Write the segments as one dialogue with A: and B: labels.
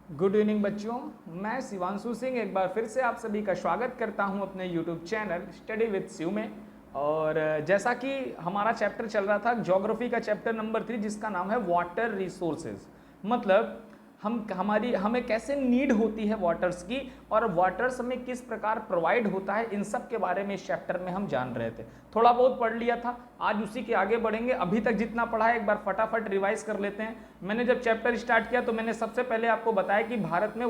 A: Good evening बच्चों, मैं शिवांशु सिंह एक बार फिर से आप सभी का स्वागत करता हूं अपने YouTube channel study with Shiv में। और जैसा कि हमारा चैप्टर चल रहा था ज्योग्राफी का चैप्टर नंबर 3 जिसका नाम है वाटर रिसोर्सेज। मतलब हमें कैसे नीड होती है वाटर्स की और वाटर्स हमें किस प्रकार प्रोवाइड होता है, इन सब के बारे में इस चैप्टर में हम जान रहे थे। थोड़ा बहुत पढ़ लिया था, आज उसी के आगे बढ़ेंगे। अभी तक जितना पढ़ा है एक बार फटाफट रिवाइज कर लेते हैं। मैंने जब चैप्टर स्टार्ट किया तो मैंने सबसे पहले आपको बताया कि भारत में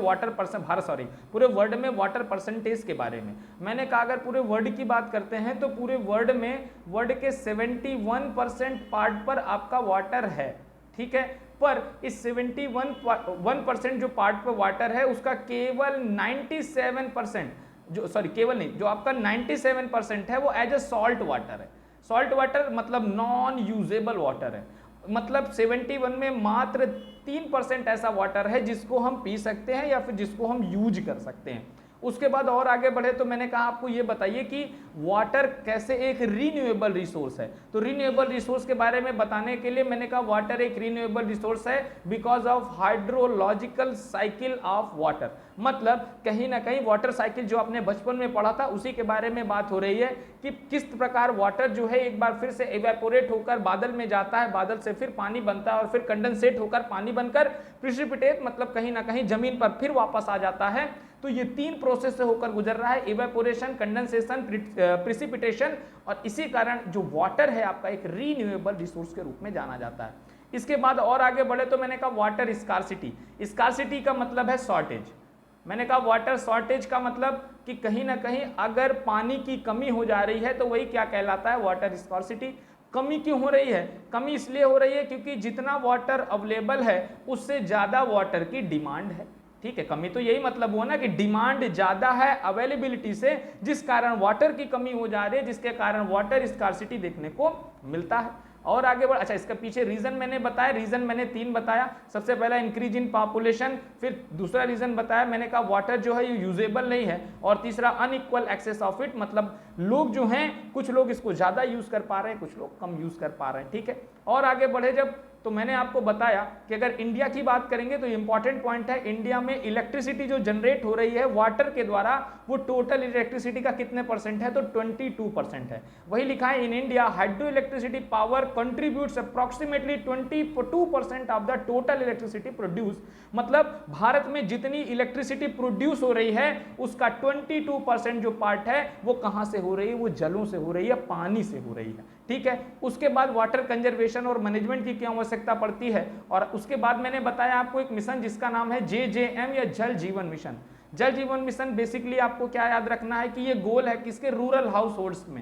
A: पूरे वर्ल्ड में वाटर परसेंटेज के बारे में मैंने कहा। अगर पूरे वर्ल्ड की बात करते हैं तो पूरे वर्ल्ड के 71% पार्ट पर आपका वाटर है, ठीक है। पर इस 71% जो पार्ट पर वाटर है उसका केवल 97% जो आपका 97% है वो एज ए सॉल्ट वाटर है। सॉल्ट वाटर मतलब नॉन यूजेबल वाटर है। मतलब 71 में मात्र 3% ऐसा वाटर है जिसको हम पी सकते हैं या फिर जिसको हम यूज कर सकते हैं। उसके बाद और आगे बढ़े तो मैंने कहा आपको ये बताइए कि वाटर कैसे एक रीन्यूएबल रिसोर्स है। तो रीन्यूएबल रिसोर्स के बारे में बताने के लिए मैंने कहा वाटर एक रीन्यूएबल रिसोर्स है because of hydrological cycle of water. मतलब कहीं ना कहीं वाटर साइकिल जो आपने बचपन में पढ़ा था उसी के बारे में बात हो रही है कि किस प्रकार वाटर जो है एक बार फिर से इवेपोरेट होकर बादल में जाता है, बादल से फिर पानी बनता है और फिर कंडेंसेट होकर पानी बनकर प्रिसिपिटेट मतलब कहीं ना कहीं जमीन पर फिर वापस आ जाता है। तो ये 3 प्रोसेस से होकर गुजर रहा है, इवेपोरेशन, कंडेंसेशन, प्रिसिपिटेशन। और इसी कारण जो वाटर है आपका एक रीन्यूएबल रिसोर्स के रूप में जाना जाता है। इसके बाद और आगे बढ़े तो मैंने कहा वाटर स्कार्सिटी का मतलब है शॉर्टेज। मैंने कहा वाटर शॉर्टेज का मतलब कि कहीं ना कहीं अगर पानी की कमी हो जा रही है तो वही क्या कहलाता है, वाटर स्कार्सिटी। कमी क्यों हो रही है? कमी इसलिए हो रही है क्योंकि जितना वाटर अवेलेबल है उससे ज्यादा वाटर की डिमांड है, ठीक है। कमी तो यही मतलब हुआ ना कि डिमांड ज्यादा है अवेलेबिलिटी से, जिस कारण वाटर की कमी हो जा रही है, जिसके कारण वाटर स्कार्सिटी देखने को मिलता है। और आगे बढ़, अच्छा इसका पीछे रीजन मैंने बताया, रीजन मैंने 3 बताया। सबसे पहला इंक्रीज इन पॉपुलेशन, फिर दूसरा रीजन बताया मैंने कहा वाटर जो है ये यूजेबल नहीं है, और तीसरा अनइक्वल एक्सेस ऑफ इट, मतलब लोग जो हैं कुछ लोग इसको ज्यादा यूज कर पा रहे हैं, कुछ लोग कम यूज कर पा रहे हैं, ठीक है। और आगे बढ़े जब तो मैंने आपको बताया कि अगर इंडिया की बात करेंगे तो इंपॉर्टेंट पॉइंट है, इंडिया में इलेक्ट्रिसिटी जो जनरेट हो रही है वाटर के द्वारा वो टोटल इलेक्ट्रिसिटी का कितने परसेंट है, तो 22% है। वही लिखा है in India hydro electricity power contributes approximately 22% of the total electricity produce. मतलब भारत में जितनी इलेक्ट्रिसिटी प्रोड्यूस हो रही है उसका 22% जो पार्ट है वो कहां से हो रही है, वो जलों से हो रही है, पानी से हो रही है, ठीक है। उसके बाद वाटर कंजर्वेशन और मैनेजमेंट की क्या आवश्यकता पड़ती है, और उसके बाद मैंने बताया आपको एक मिशन जिसका नाम है JJM या जल जीवन मिशन। जल जीवन मिशन बेसिकली आपको क्या याद रखना है कि ये गोल है किसके, रूरल हाउस होल्ड्स में।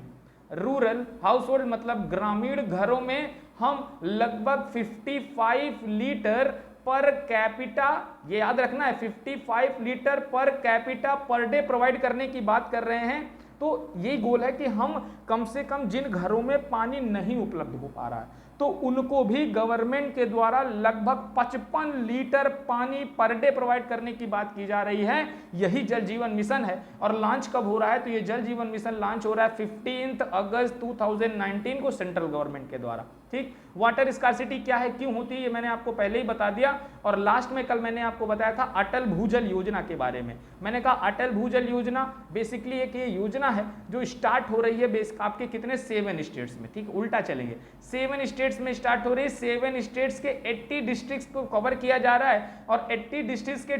A: रूरल हाउस होल्ड मतलब ग्रामीण घरों में हम लगभग 55 लीटर पर कैपिटा, ये याद रखना है 55 litre per capita per day provide करने की बात कर रहे हैं। तो ये गोल है कि हम कम से कम जिन घरों में पानी नहीं उपलब्ध हो पा रहा है तो उनको भी गवर्नमेंट के द्वारा लगभग 55 लीटर पानी पर डे प्रोवाइड करने की बात की जा रही है। यही जल जीवन मिशन है। और लॉन्च कब हो रहा है, तो ये जल जीवन मिशन लॉन्च हो रहा है 15 अगस्त 2019 को सेंट्रल गवर्नमेंट के द्वारा, ठीक। वाटर स्कार्सिटी क्या है, क्यों होती है, ये मैंने आपको पहले ही बता दिया। और लास्ट में कल मैंने आपको बताया था अटल भूजल योजना के बारे में। मैंने कहा अटल भूजल योजना बेसिकली एक ये योजना है जो स्टार्ट हो रही है आपके कितने 7 स्टेट्स में, ठीक। उल्टा चलेंगे, 7 स्टेट्स में स्टार्ट हो रही है। 7 स्टेट्स के 80 डिस्ट्रिक्ट्स को कवर किया जा रहा है और 80 डिस्ट्रिक्ट्स के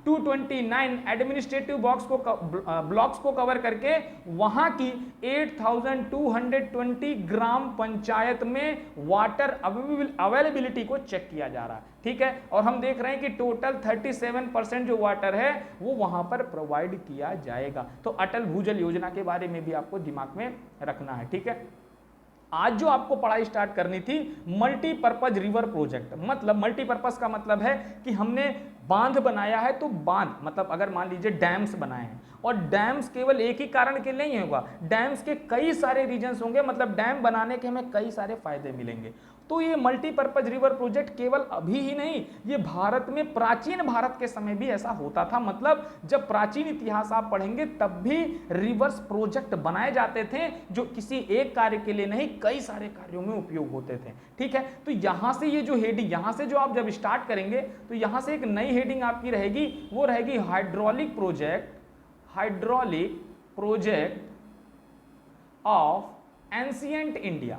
A: 229 एडमिनिस्ट्रेटिव ब्लॉक्स को कवर करके वहां की 8220 ग्राम पंचायत में वाटर अवेलेबिलिटी को चेक किया जा रहा है, ठीक है। और हम देख रहे हैं कि टोटल 37% जो वाटर है वो वहां पर प्रोवाइड किया जाएगा। तो अटल भूजल योजना के बारे में भी आपको दिमाग में रखना है, ठीक है। आज जो आपको पढ़ाई स्टार्ट करनी थी मल्टीपर्पज रिवर प्रोजेक्ट। मतलब मल्टीपर्पज का मतलब है कि हमने बांध बनाया है, तो बांध मतलब अगर मान लीजिए डैम्स बनाए हैं और डैम्स केवल एक ही कारण के नहीं होगा, डैम्स के कई सारे रीजन्स होंगे, मतलब डैम बनाने के हमें कई सारे फायदे मिलेंगे। तो ये मल्टीपर्पज रिवर प्रोजेक्ट केवल अभी ही नहीं, ये भारत में प्राचीन भारत के समय भी ऐसा होता था। मतलब जब प्राचीन इतिहास आप पढ़ेंगे तब भी रिवर्स प्रोजेक्ट बनाए जाते थे, जो किसी एक कार्य के लिए नहीं कई सारे कार्यों में उपयोग होते थे। ठीक है, तो यहां से ये जो हेडिंग, यहां से जो आप जब स्टार्ट करेंगे तो यहां से एक नई हेडिंग आपकी रहेगी, वो रहेगी hydraulic project of ancient India.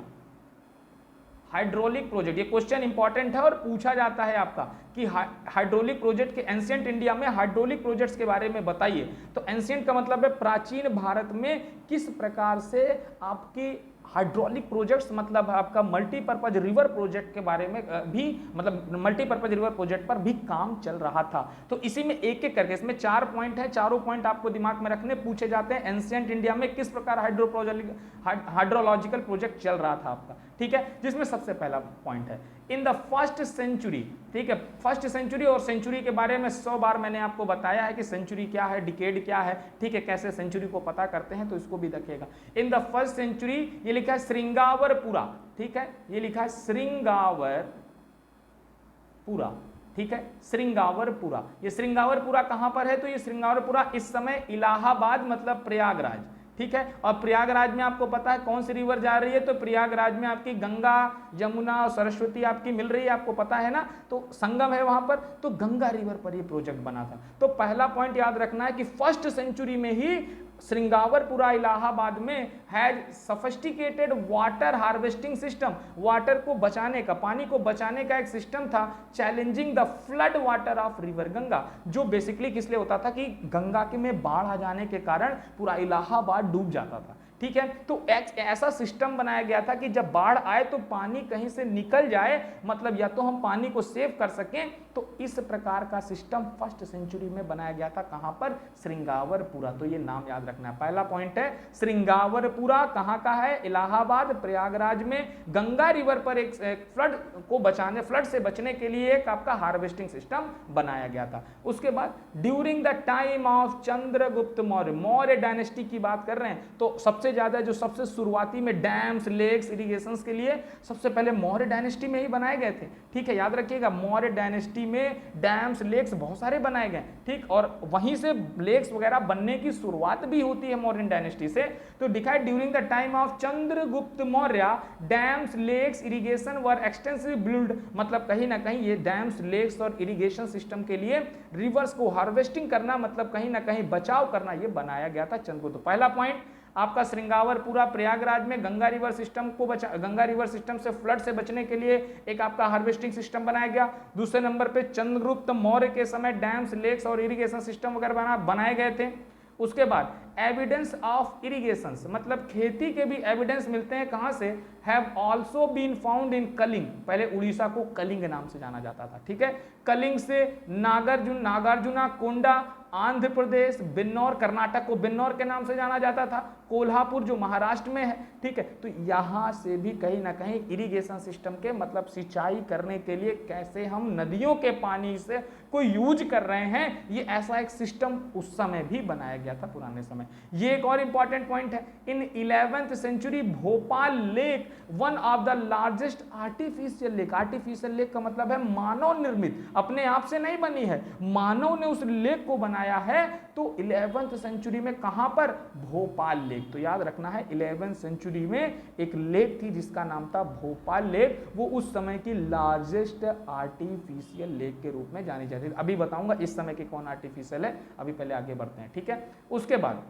A: Hydraulic project, ये क्वेश्चन इंपॉर्टेंट है और पूछा जाता है आपका कि हाइड्रोलिक प्रोजेक्ट के एंशिएंट इंडिया में हाइड्रोलिक प्रोजेक्ट्स के बारे में बताइए। तो एंशिएंट का मतलब है प्राचीन भारत में किस प्रकार से आपकी हाइड्रोलिक प्रोजेक्ट्स, मतलब आपका मल्टीपर्पज रिवर प्रोजेक्ट के बारे में भी, मतलब मल्टीपर्पज रिवर प्रोजेक्ट पर भी काम चल रहा था। तो इसी में एक एक करके, इसमें 4 पॉइंट है, चारों पॉइंट आपको दिमाग में रखने, पूछे जाते हैं एंशिएंट इंडिया में किस प्रकार हाइड्रोलॉजिकल प्रोजेक्ट चल रहा था आपका। ठीक है, जिसमें सबसे पहला पॉइंट है इन द फर्स्ट सेंचुरी। ठीक है, फर्स्ट सेंचुरी, और सेंचुरी के बारे में 100 बार मैंने आपको बताया है कि सेंचुरी क्या है, डिकेड क्या है। ठीक है, कैसे सेंचुरी को पता करते हैं, तो इसको भी देखिएगा। इन द फर्स्ट सेंचुरी, ये लिखा है श्रृंगावरपुरा। ठीक है, ये लिखा है श्रृंगावरपुरा। ठीक है, श्रृंगावरपुरा, ये श्रृंगावरपुरा कहां पर है, तो ये श्रृंगावरपुरा इस समय इलाहाबाद मतलब प्रयागराज। ठीक है, और प्रयागराज में आपको पता है कौन सी रिवर जा रही है, तो प्रयागराज में आपकी गंगा, यमुना और सरस्वती आपकी मिल रही है, आपको पता है ना, तो संगम है वहां पर, तो गंगा रिवर पर ये प्रोजेक्ट बना था। तो पहला पॉइंट याद रखना है कि फर्स्ट सेंचुरी में ही श्रृंगावरपुरा इलाहाबाद में has sophisticated water harvesting system, water को बचाने का, पानी को बचाने का एक सिस्टम था, challenging the flood water of river Ganga, जो बेसिकली किस लिए होता था कि गंगा के में बाढ़ आ जाने के कारण पूरा इलाहाबाद डूब जाता था। ठीक है, तो ऐसा सिस्टम बनाया गया था कि जब बाढ़ आए तो पानी कहीं से निकल जाए, मतलब या तो हम पानी को सेव कर सकें, तो इस प्रकार का सिस्टम फर्स्ट सेंचुरी में बनाया गया था। कहां पर, श्रृंगावरपुरा। तो ये नाम याद रखना है, पहला पॉइंट है श्रृंगावरपुरा कहां का है, इलाहाबाद प्रयागराज में, गंगा रिवर पर एक फ्लड को बचाने, फ्लड से बचने के लिए एक आपका हार्वेस्टिंग सिस्टम बनाया गया था। उसके बाद during the time of Chandragupta Maurya, Maurya dynasty की बात कर रहे हैं, तो सबसे ज्यादा जो सबसे शुरुआती में डैम्स, लेक्स, इरिगेशंस के लिए सबसे पहले मौर्य डायनेस्टी में ही बनाए गए थे। ठीक है, याद रखिएगा, मौर्य डायनेस्टी में डैम्स, लेक्स बहुत सारे बनाए गए। ठीक, और वहीं से लेक्स वगैरह बनने की शुरुआत भी होती है मौर्यन डायनेस्टी से। तो दिखाई during the time of Chandragupta Maurya dams, lakes, irrigation were extensive build, मतलब कहीं ना कहीं ये डैम्स, लेक्स और इरिगेशन सिस्टम के लिए रिवर्स को हार्वेस्टिंग करना, मतलब कहीं ना कहीं बचाव करना, ये बनाया गया था चंद्रगुप्त। तो पहला पॉइंट आपका श्रृंगावरपुरा प्रयागराज में गंगा रिवर सिस्टम को गंगा रिवर सिस्टम से फ्लड से बचने के लिए एक आपका हार्वेस्टिंग सिस्टम बनाया गया। दूसरे नंबर पे चंद्रगुप्त मौर्य के समय डैम्स, लेक्स और इरिगेशन सिस्टम वगैरह बनाए गए थे। उसके बाद एविडेंस ऑफ इरिगेशंस, मतलब खेती के भी एविडेंस मिलते हैं, कहां से, have also been found in Kalinga, पहले उड़ीसा को कलिंग नाम से जाना जाता था। ठीक है, कलिंग से नागार्जुना कोंडा आंध्र प्रदेश, बिन्नौर कर्नाटक को बिन्नौर के नाम से जाना जाता था, कोल्हापुर जो महाराष्ट्र में है। ठीक है, तो यहां से भी कहीं ना कहीं इरिगेशन सिस्टम के, मतलब सिंचाई करने के लिए कैसे हम नदियों के पानी से कोई यूज कर रहे हैं, ये ऐसा एक सिस्टम उस समय भी बनाया गया था पुराने समय। ये एक और इंपॉर्टेंट पॉइंट है, in 11th century Bhopal lake one of the largest artificial lake, artificial lake का मतलब है मानव निर्मित, अपने आप से नहीं बनी है, मानव ने उस लेक को बनाया है। तो 11th सेंचुरी में कहां पर, भोपाल लेक। तो याद रखना है 11th सेंचुरी में एक लेक थी जिसका नाम था भोपाल लेक, वो उस समय की लार्जेस्ट आर्टिफिशियल लेक के रूप में जानी जाती है। अभी बताऊंगा इस समय की कौन आर्टिफिशियल है, अभी पहले आगे बढ़ते हैं। ठीक है, उसके बाद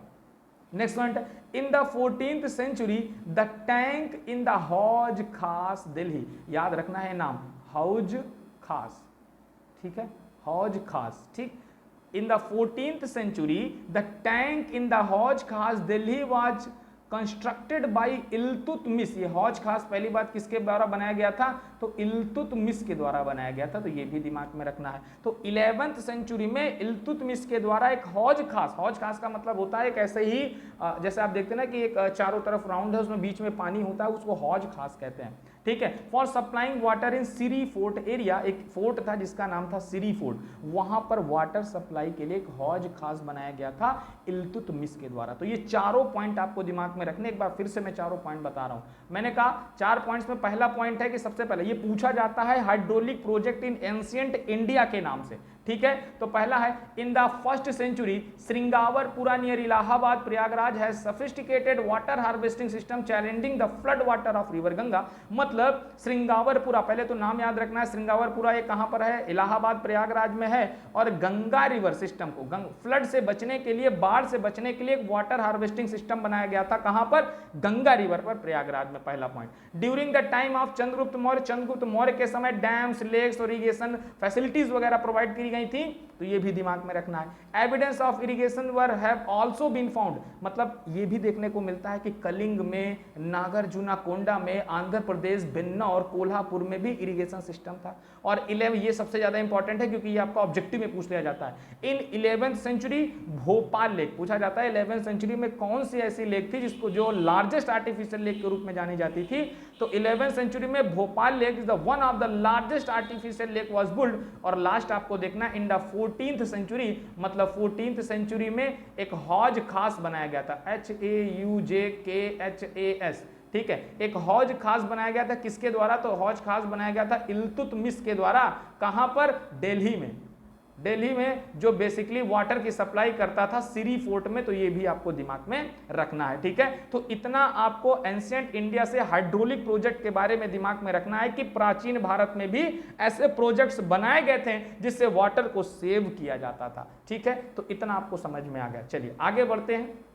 A: next point, in the 14th century the tank in the Hauz Khas Delhi, याद रखना है नाम, हौज खास। ठीक है, हौज खास। ठीक, in the 14th century the tank in the Hauz Khas Delhi was constructed by Iltutmish. ये हौज खास पहली बात किसके द्वारा बनाया गया था, तो इल्तुतमिश के द्वारा बनाया गया था। तो ये भी दिमाग में रखना है। तो 11th सेंचुरी में इल्तुतमिश के द्वारा एक हौज खास का मतलब होता है एक ऐसे ही, जैसे आप देखते हैं ना कि एक चारों तरफ राउंड है, उसमें बीच में पानी होता है, उसको हौज खास कहते हैं। ठीक है। For supplying water in Siri fort area, एक फोर्ट था जिसका नाम था सिरी फोर्ट, वहां पर वाटर सप्लाई के लिए एक हौज खास बनाया गया था इल्तुतमिश के द्वारा। तो ये चारों पॉइंट आपको दिमाग में रखने, एक बार फिर से मैं चारों पॉइंट बता रहा हूं। मैंने कहा 4 पॉइंट्स में पहला पॉइंट है कि सबसे पहले ये पूछा जाता है hydraulic project in ancient India के नाम से, ठीक है। तो पहला है in the first century Shringaverapura near Allahabad Prayagraj है sophisticated water harvesting system challenging the flood water of river Ganga. मतलब श्रृंगावरपुरा, पहले तो नाम याद रखना है, श्रृंगावरपुरा ये कहां पर है, इलाहाबाद प्रयागराज में है, और गंगा रिवर सिस्टम को फ्लड से बचने के लिए, बाढ़ से बचने के लिए एक वाटर हार्वेस्टिंग सिस्टम बनाया गया था, कहां पर, गंगा रिवर पर, प्रयागराज में। पहला point. During the time of Chandragupta Maurya, Chandragupta Maurya के समय डैम्स, लेक्स और इरिगेशन फैसिलिटीज वगैरह प्रोवाइड की गई थी, तो ये भी दिमाग में रखना है। Evidence of irrigation were have also been found, मतलब ये भी देखने को मिलता है कि कलिंग में, नागार्जुना कोंडा में, आंध्र प्रदेश बिन्ना और कोल्हापुर में भी इरिगेशन सिस्टम था। और 11 ये सबसे ज्यादा इंपॉर्टेंट है क्योंकि ये आपका ऑब्जेक्टिव में पूछ लिया जाता है। In 11th century Bhopal lake पूछा जाता है, 11th सेंचुरी में कौन सी ऐसी लेक थी जिसको जो लार्जेस्ट आर्टिफिशियल लेक के रूप में जानी जाती थी, तो 11th सेंचुरी में Bhopal lake is the one of the largest artificial lake was build. और लास्ट आपको देखना इन द 14th सेंचुरी, मतलब 14th सेंचुरी में एक हौज खास बनाया गया था, HAUJKHAS, ठीक है, एक हौज खास बनाया गया था, किसके द्वारा, तो हौज खास बनाया गया था इल्तुतमिश के द्वारा। कहां पर, दिल्ली में, दिल्ली में, जो बेसिकली वाटर की सप्लाई करता था सिरी फोर्ट में। तो ये भी आपको दिमाग में रखना है, ठीक है। तो इतना आपको एंशिएंट इंडिया से हाइड्रोलिक प्रोजेक्ट के बारे में दिमाग में रखना है कि प्राचीन भारत में भी ऐसे प्रोजेक्ट्स बनाए गए थे जिससे वाटर को सेव किया जाता था, ठीक है। तो इतना आपको समझ में आ गया। चलिए आगे बढ़ते हैं।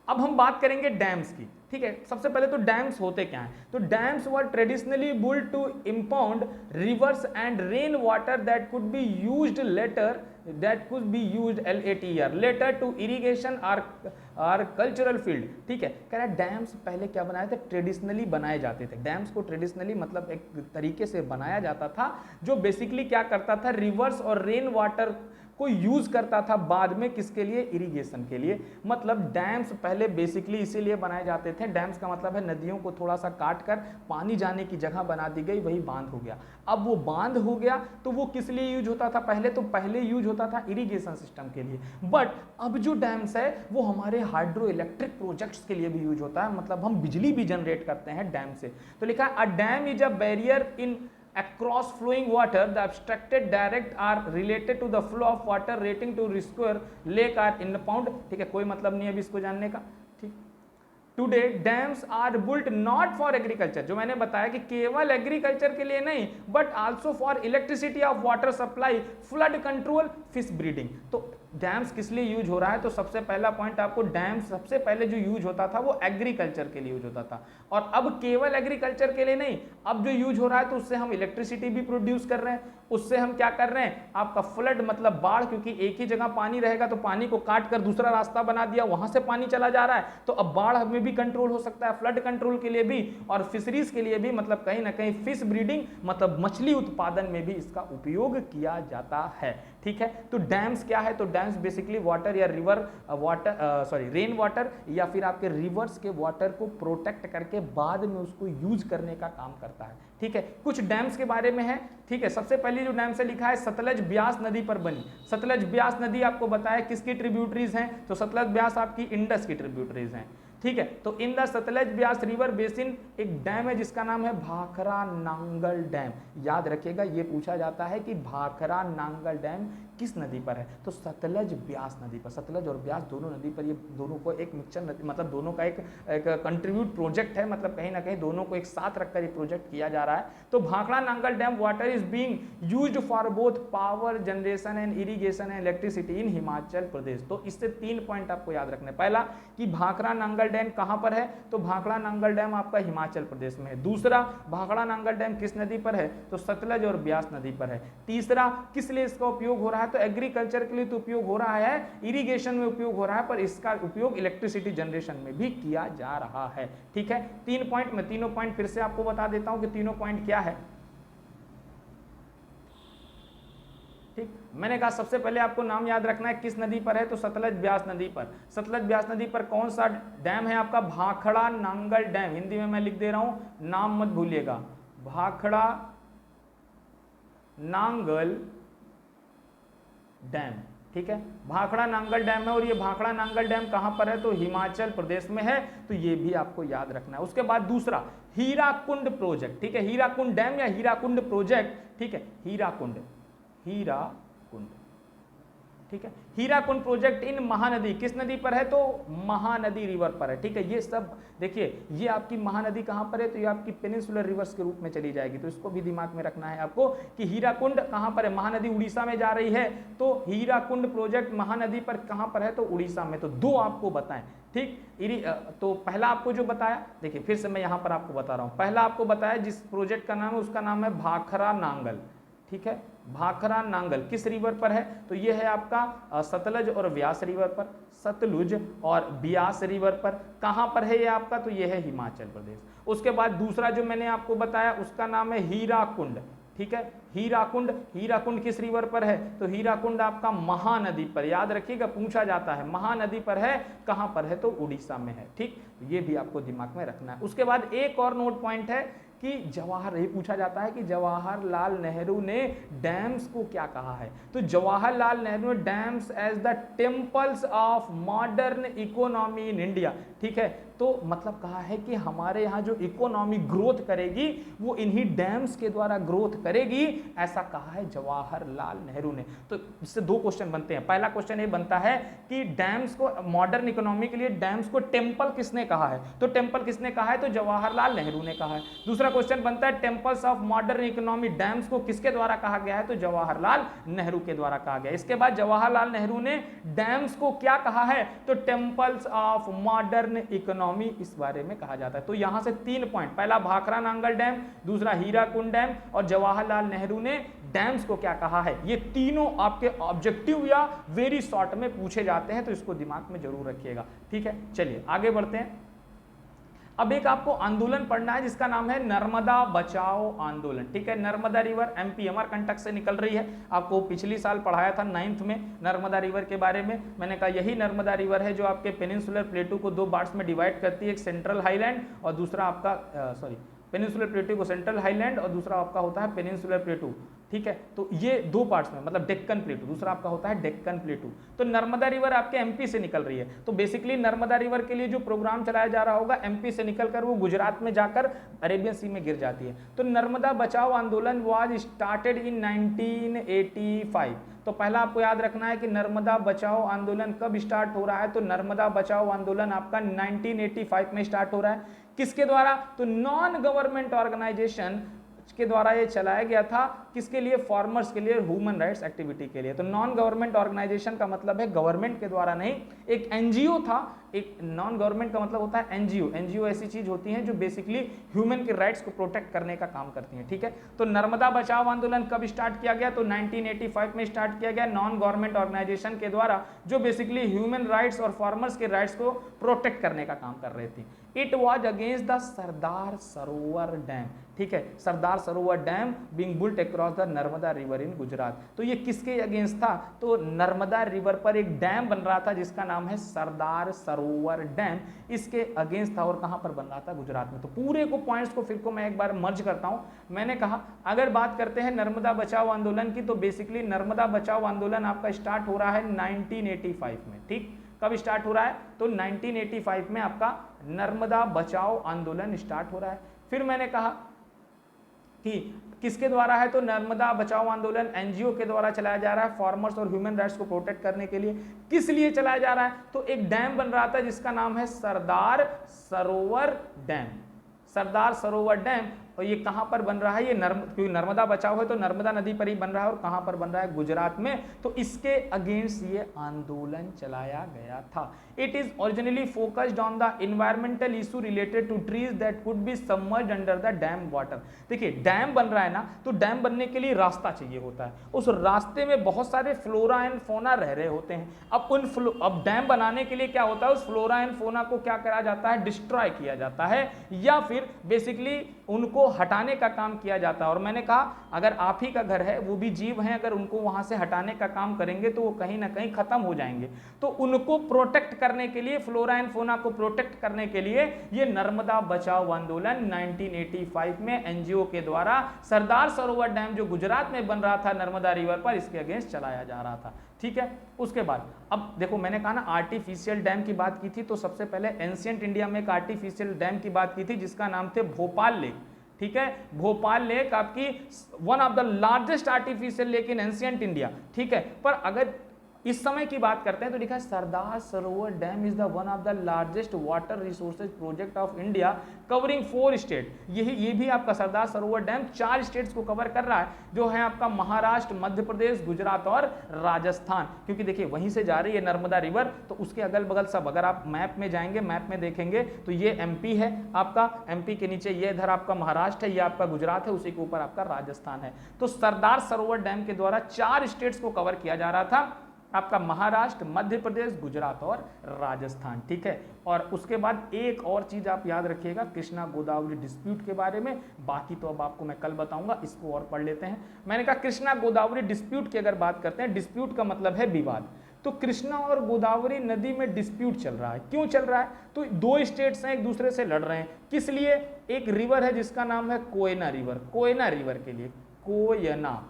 A: अब हम बात करेंगे डैम्स की, ठीक है। सबसे पहले तो डैम्स होते क्या हैं, तो dams were traditionally built to impound rivers and rain water that could be used later, that could be used later later to irrigation और कल्चरल फील्ड, ठीक है। कह रहा है डैम्स पहले क्या बनाए थे, ट्रेडिशनली बनाए जाते थे। डैम्स को ट्रेडिशनली मतलब एक तरीके से बनाया जाता था जो बेसिकली क्या करता था, रिवर्स और रेन वाटर को यूज करता था बाद में, किसके लिए, इरिगेशन के लिए। मतलब डैम्स पहले बेसिकली इसीलिए बनाए जाते थे, डैम्स का मतलब है नदियों को थोड़ा सा काट कर पानी जाने की जगह बना दी गई, वही बांध हो गया। अब वो बांध हो गया तो वो किस लिए यूज होता था, पहले तो पहले यूज होता था इरिगेशन सिस्टम के लिए, बट अब जो डैम्स है वो हमारे हाइड्रो इलेक्ट्रिक प्रोजेक्ट्स के लिए भी यूज होता है, मतलब हम बिजली भी जनरेट करते हैं डैम से। तो लिखा है a dam is a barrier in across flowing water, the obstructed direct are related to the flow of water rating to square lake are in pound, ठीक है। कोई मतलब नहीं है अभी इसको जानने का, ठीक। Today dams are built not for agriculture, जो मैंने बताया कि केवल एग्रीकल्चर के लिए नहीं, but also for electricity of water supply, flood control, fish breeding. तो डैम्स किस लिए यूज हो रहा है, तो सबसे पहला पॉइंट आपको, डैम्स सबसे पहले जो यूज होता था वो एग्रीकल्चर के लिए यूज होता था, और अब केवल एग्रीकल्चर के लिए नहीं, अब जो यूज हो रहा है तो उससे हम इलेक्ट्रिसिटी भी प्रोड्यूस कर रहे हैं, उससे हम क्या कर रहे हैं, आपका फ्लड मतलब बाढ़, क्योंकि एक ही जगह पानी रहेगा तो पानी को काट कर दूसरा रास्ता बना दिया, वहां से पानी चला जा रहा है, तो अब बाढ़ में भी कंट्रोल हो सकता है, फ्लड कंट्रोल के लिए भी, और फिशरीज के लिए भी, मतलब कहीं ना कहीं फिश ब्रीडिंग मतलब मछली उत्पादन में भी इसका उपयोग किया जाता है, ठीक है। तो डैम्स क्या है, तो डैम्स बेसिकली वाटर या रिवर वाटर रेन वाटर या फिर आपके रिवर्स के वाटर को प्रोटेक्ट करके बाद में उसको यूज करने का काम करता है, ठीक है। कुछ डैम्स के बारे में है, ठीक है। सबसे पहले जो डैम से लिखा है सतलज ब्यास नदी पर बनी। सतलज ब्यास नदी आपको बताया किसकी ट्रिब्यूटरीज हैं, तो सतलज ब्यास आपकी इंडस की ट्रिब्यूटरीज हैं, ठीक है। तो in the Sutlej Beas river basin एक डैम है जिसका नाम है भाखरा नांगल डैम। याद रखिएगा ये पूछा जाता है कि भाखरा नांगल डैम किस नदी पर है, तो सतलज ब्यास नदी पर। सतलज और ब्यास दोनों नदी पर, ये दोनों को एक मिक्सचर मतलब दोनों का एक कंट्रीब्यूट प्रोजेक्ट है, मतलब कहीं ना कहीं दोनों को एक साथ रखकर ये प्रोजेक्ट किया जा रहा है। तो Bhakra Nangal dam water is being used for both power generation and irrigation and electricity in Himachal Pradesh. तो इससे 3 पॉइंट आपको याद रखने, पहला कि भाखड़ा नांगल डैम कहां पर है, तो भाखड़ा नांगल डैम आपका हिमाचल प्रदेश में है। दूसरा, भाखड़ा नांगल डैम किस नदी पर है, तो सतलज और ब्यास नदी पर है। तीसरा, किस लिए इसका उपयोग हो रहा है, तो एग्रीकल्चर के लिए तो उपयोग हो रहा है, इरिगेशन में उपयोग हो रहा है, पर इसका उपयोग इलेक्ट्रिसिटी जनरेशन में भी किया जा रहा है, ठीक है। 3 पॉइंट, मैं तीनों पॉइंट फिर से आपको बता देता हूं कि तीनों पॉइंट क्या है। ठीक, मैंने कहा सबसे पहले आपको नाम याद रखना है किस नदी पर है, तो सतलज ब्यास नदी पर। सतलज ब्यास नदी पर कौन सा डैम है आपका, भाखड़ा नांगल डैम। हिंदी में मैं लिख दे रहा हूं, नाम मत भूलिएगा, भाखड़ा नांगल डैम। ठीक है, भाखड़ा नांगल डैम है, और ये भाखड़ा नांगल डैम कहां पर है, तो हिमाचल प्रदेश में है, तो ये भी आपको याद रखना है। उसके बाद दूसरा हीराकुंड प्रोजेक्ट। ठीक है, हीराकुंड डैम या हीराकुंड प्रोजेक्ट। ठीक है, हीराकुंड, हीराकुंड। ठीक है, हीराकुंड प्रोजेक्ट इन महानदी, किस नदी पर है, तो महानदी रिवर पर है। ठीक है, ये सब देखिए, ये आपकी महानदी कहां पर है, तो ये आपकी पेनिनसुलर रिवर्स के रूप में चली जाएगी, तो इसको भी दिमाग में रखना है आपको कि हीराकुंड कहां पर है, महानदी उड़ीसा में जा रही है, तो हीराकुंड प्रोजेक्ट महानदी पर कहां पर है, तो उड़ीसा में। तो दो आपको बताएं। ठीक, तो पहला आपको जो बताया, देखिए फिर से मैं यहां पर आपको बता रहा हूं, पहला आपको बताया जिस प्रोजेक्ट का नाम है उसका नाम है भाखड़ा नांगल। ठीक है, भाखड़ा नांगल किस रिवर पर है, तो ये है आपका सतलज और व्यास रिवर पर, सतलुज और ब्यास रिवर पर। कहां पर है ये आपका, तो ये है हिमाचल प्रदेश। उसके बाद दूसरा जो मैंने आपको बताया उसका नाम है हीराकुंड। ठीक है, हीराकुंड, हीराकुंड किस रिवर पर है, तो हीराकुंड आपका महानदी पर, याद रखिएगा पूछा जाता है, महानदी पर है, कहां पर है, तो उड़ीसा में है। ठीक, ये भी आपको दिमाग में रखना है। उसके बाद एक और नोट पॉइंट है कि ये पूछा जाता है कि जवाहरलाल नेहरू ने डैम्स को क्या कहा है, तो जवाहरलाल नेहरू ने dams as the temples of modern economy in India. ठीक है, तो मतलब कहा है कि हमारे यहाँ जो इकोनॉमी ग्रोथ करेगी वो इन्हीं डैम्स के द्वारा ग्रोथ करेगी, ऐसा कहा है जवाहरलाल नेहरू ने। तो इससे दो क्वेश्चन बनते हैं। पहला क्वेश्चन ये बनता है कि डैम्स को, मॉडर्न इकोनॉमी के लिए डैम्स को टेम्पल किसने कहा है, तो टेम्पल किसने कहा है, तो जवाहरलाल नेहरू ने कहा है। दूसरा क्वेश्चन बनता है temples of modern economy, dams को किसके द्वारा कहा गया है, तो जवाहरलाल नेहरू के द्वारा कहा गया। इसके बाद जवाहरलाल नेहरू ने डैम्स को क्या कहा है, तो टेम्पल्स ऑफ मॉडर्न इकोनॉमी, इस बारे में कहा जाता है। तो यहां से 3 पॉइंट, पहला भाखड़ा नांगल डैम, दूसरा हीराकुंड डैम, और जवाहरलाल नेहरू ने डैम्स को क्या कहा है, ये तीनों आपके ऑब्जेक्टिव या वेरी शॉर्ट में पूछे जाते हैं, तो इसको दिमाग में जरूर रखिएगा। ठीक है, चलिए आगे बढ़ते हैं। अब एक आपको आंदोलन पढ़ना है जिसका नाम है नर्मदा बचाओ आंदोलन। ठीक है, नर्मदा रिवर एमपी अमरकंटक से निकल रही है, आपको पिछली साल पढ़ाया था 9th में नर्मदा रिवर के बारे में। मैंने कहा यही नर्मदा रिवर है जो आपके पेनिनसुलर प्लेटू को 2 पार्ट्स में डिवाइड करती है, एक सेंट्रल हाईलैंड और दूसरा आपका पेनिनसुलर प्लेटू को सेंट्रल हाईलैंड और दूसरा आपका होता है पेनिनसुलर प्लेटू। ठीक है, तो ये 2 पार्ट्स में, मतलब डेक्कन प्लेटू, दूसरा आपका होता है डेक्कन प्लेटू। तो नर्मदा रिवर आपके एमपी से निकल रही है, तो बेसिकली नर्मदा रिवर के लिए जो प्रोग्राम चलाया जा रहा होगा, एमपी से निकलकर वो गुजरात में जाकर अरेबियन सी में गिर जाती है। तो नर्मदा बचाओ आंदोलन वाज स्टार्टेड इन 1985। तो पहला आपको याद रखना है कि नर्मदा बचाओ आंदोलन कब स्टार्ट हो रहा है, तो नर्मदा बचाओ आंदोलन आपका 1985 में स्टार्ट हो रहा है। किसके द्वारा, तो नॉन गवर्नमेंट ऑर्गेनाइजेशन के द्वारा ये चलाया गया था, किसके लिए, फार्मर्स के लिए, ह्यूमन राइट्स एक्टिविटी के लिए। तो नॉन गवर्नमेंट ऑर्गेनाइजेशन का मतलब है गवर्नमेंट के द्वारा नहीं, एक एनजीओ था। एक नॉन गवर्नमेंट का मतलब होता है एनजीओ। एनजीओ ऐसी चीज होती है जो बेसिकली ह्यूमन के राइट्स को प्रोटेक्ट करने का काम करती है। ठीक है, तो नर्मदा बचाओ आंदोलन कब स्टार्ट किया गया, तो 1985 में स्टार्ट किया गया, नॉन गवर्नमेंट ऑर्गेनाइजेशन के द्वारा, जो बेसिकली ह्यूमन राइट्स और फार्मर्स के राइट्स को प्रोटेक्ट करने का काम कर रहे थे। It was against the Sardar Sarovar dam. ठीक है, Sardar Sarovar dam being built across the Narmada river in Gujarat. तो ये किसके अगेंस्ट था, तो नर्मदा रिवर पर एक डैम बन रहा था जिसका नाम है सरदार सरोवर डैम, इसके अगेंस्ट था। और कहां पर बन रहा था, गुजरात में। तो पूरे को पॉइंट्स को फिर को मैं एक बार मर्ज करता हूं। मैंने कहा अगर बात करते हैं नर्मदा बचाओ आंदोलन की, तो बेसिकली नर्मदा बचाओ आंदोलन आपका स्टार्ट हो रहा है 1985 में। ठीक, कब स्टार्ट हो रहा है, तो 1985 में आपका नर्मदा बचाओ आंदोलन स्टार्ट हो रहा है। फिर मैंने कहा कि किसके द्वारा है, तो नर्मदा बचाओ आंदोलन एनजीओ के द्वारा चलाया जा रहा है, फार्मर्स और ह्यूमन राइट्स को प्रोटेक्ट करने के लिए। किस लिए चलाया जा रहा है, तो एक डैम बन रहा था जिसका नाम है सरदार सरोवर डैम। सरदार सरोवर डैम, और ये कहां पर बन रहा है, ये क्योंकि नर्मदा बचाओ है तो नर्मदा नदी पर ही बन रहा है, और कहां पर बन रहा है, गुजरात में। तो इसके अगेंस्ट ये आंदोलन चलाया गया था। It is originally focused on the environmental issue related to trees that could be submerged under the dam water. देखिए डैम बन रहा है ना, तो डैम बनने के लिए रास्ता चाहिए होता है, उस रास्ते में बहुत सारे फ्लोरा एंड फोना रह रहे होते हैं। अब डैम बनाने के लिए क्या होता है, उस फ्लोरा एंड फोना को क्या करा जाता है, डिस्ट्रॉय किया जाता है, या फिर बेसिकली उनको उनको हटाने का काम किया जाता है। और मैंने कहा अगर आप ही का घर है, वो भी जीव हैं, अगर उनको वहां से हटाने का काम करेंगे तो वो कहीं ना कहीं खत्म हो जाएंगे। तो उनको प्रोटेक्ट करने के लिए, फ्लोरा एंड फौना को प्रोटेक्ट करने के लिए ये नर्मदा बचाओ आंदोलन 1985 में एनजीओ के द्वारा सरदार सरोवर डैम जो गुजरात में बन रहा था नर्मदा रिवर पर, इसके अगेंस्ट चलाया जा रहा था। ठीक है, उसके बाद अब देखो मैंने कहा ना आर्टिफिशियल डैम की बात की थी, तो सबसे पहले एंशिएंट इंडिया में एक आर्टिफिशियल डैम की बात की थी जिसका नाम थे भोपाल लेक। ठीक है, भोपाल लेक आपकी one of the largest artificial lake in ancient India. ठीक है, पर अगर इस समय की बात करते हैं तो लिखा है Sardar Sarovar dam is the one of the largest water resources project of India covering 4 state. ये भी आपका सरदार सरोवर डैम 4 स्टेट्स को कवर कर रहा है, जो है आपका महाराष्ट्र, मध्य प्रदेश, गुजरात और राजस्थान। क्योंकि देखिए वहीं से जा रही है नर्मदा रिवर, तो उसके अगल बगल सब, अगर आप मैप में जाएंगे, मैप में देखेंगे तो ये एमपी है आपका, एमपी के नीचे ये इधर आपका महाराष्ट्र है, ये आपका गुजरात है, उसी के ऊपर आपका राजस्थान है। तो सरदार सरोवर डैम के द्वारा 4 स्टेट्स को कवर किया जा रहा था, आपका महाराष्ट्र, मध्य प्रदेश, गुजरात और राजस्थान। ठीक है, और उसके बाद एक और चीज आप याद रखिएगा कृष्णा गोदावरी डिस्प्यूट के बारे में, बाकी तो अब आपको मैं कल बताऊंगा, इसको और पढ़ लेते हैं। मैंने कहा कृष्णा गोदावरी डिस्प्यूट की अगर बात करते हैं, डिस्प्यूट का मतलब है विवाद। तो कृष्णा और गोदावरी नदी में डिस्प्यूट चल रहा है। क्यों चल रहा है? तो 2 स्टेट्स हैं, एक दूसरे से लड़ रहे हैं। किस लिए? एक रिवर है जिसका नाम है कोयना रिवर, कोयना रिवर के लिए, कोयना।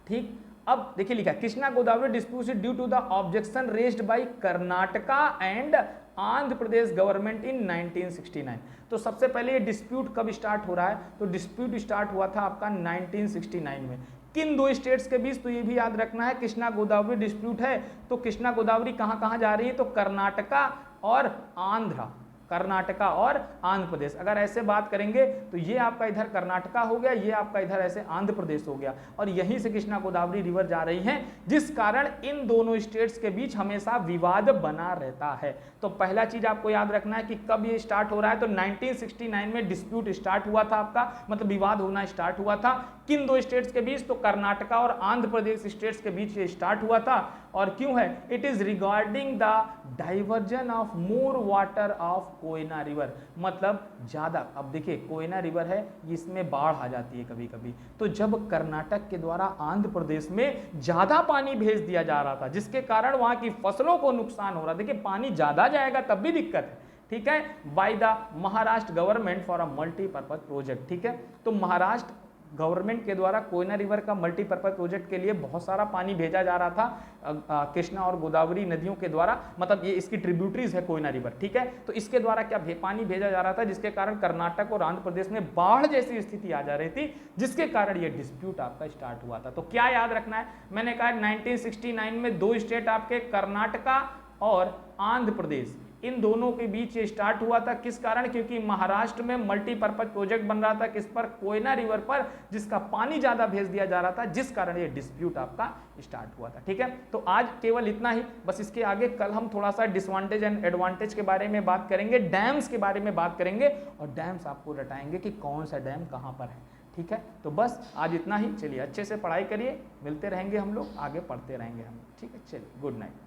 A: ठीक, अब देखिए लिखा है Krishna Godavari dispute due to the objection raised by Karnataka and Andhra Pradesh government in 1969। तो सबसे पहले ये डिस्प्यूट कब स्टार्ट हो रहा है? तो डिस्प्यूट स्टार्ट हुआ था आपका 1969 में। किन 2 स्टेट्स के बीच? तो ये भी याद रखना है, कृष्णा गोदावरी डिस्प्यूट है तो कृष्णा गोदावरी कहां कहां जा रही है? तो कर्नाटका और आंध्र, कर्नाटका और आंध्र प्रदेश। अगर ऐसे बात करेंगे तो ये आपका इधर कर्नाटका हो गया, ये आपका इधर ऐसे आंध्र प्रदेश हो गया, और यहीं से कृष्णा गोदावरी रिवर जा रही है, जिस कारण इन दोनों स्टेट्स के बीच हमेशा विवाद बना रहता है। तो पहला चीज आपको याद रखना है कि कब ये स्टार्ट हो रहा है? तो 1969 में डिस्प्यूट स्टार्ट हुआ था आपका, मतलब विवाद होना स्टार्ट हुआ था। किन 2 स्टेट्स के बीच? तो कर्नाटका और आंध्र प्रदेश स्टेट्स के बीच ये स्टार्ट हुआ था। और क्यों है? It is regarding the diversion of more water of Koyna river, मतलब ज्यादा, अब देखिए कोयना रिवर है, इसमें बाढ़ आ जाती है कभी कभी, तो जब कर्नाटक के द्वारा आंध्र प्रदेश में ज्यादा पानी भेज दिया जा रहा था, जिसके कारण वहां की फसलों को नुकसान हो रहा था। देखिए पानी ज्यादा जाएगा तब भी दिक्कत है। ठीक है, by the Maharashtra government for a multipurpose project. ठीक है, तो महाराष्ट्र गवर्नमेंट के द्वारा कोयना रिवर का मल्टीपर्पज प्रोजेक्ट के लिए बहुत सारा पानी भेजा जा रहा था कृष्णा और गोदावरी नदियों के द्वारा, मतलब ये इसकी ट्रिब्यूटरीज है कोयना रिवर। ठीक है, तो इसके द्वारा क्या पानी भेजा जा रहा था, जिसके कारण कर्नाटक और आंध्र प्रदेश में बाढ़ जैसी स्थिति आ जा रही थी, जिसके कारण ये डिस्प्यूट आपका स्टार्ट हुआ था। तो क्या याद रखना है? मैंने कहा 1969 में 2 स्टेट आपके कर्नाटका और आंध्र प्रदेश, इन दोनों के बीच ये स्टार्ट हुआ था। किस कारण? क्योंकि महाराष्ट्र में मल्टीपर्पज प्रोजेक्ट बन रहा था, किस पर? कोयना रिवर पर, जिसका पानी ज्यादा भेज दिया जा रहा था, जिस कारण ये डिस्प्यूट आपका स्टार्ट हुआ था। ठीक है, तो आज केवल इतना ही, बस इसके आगे कल हम थोड़ा सा डिसवांटेज एंड एडवांटेज के बारे में बात करेंगे, डैम्स के बारे में बात करेंगे, और डैम्स आपको रटाएंगे कि कौन सा डैम कहाँ पर है। ठीक है, तो बस आज इतना ही। चलिए अच्छे से पढ़ाई करिए, मिलते रहेंगे हम लोग, आगे पढ़ते रहेंगे हम। ठीक है, चलिए गुड नाइट।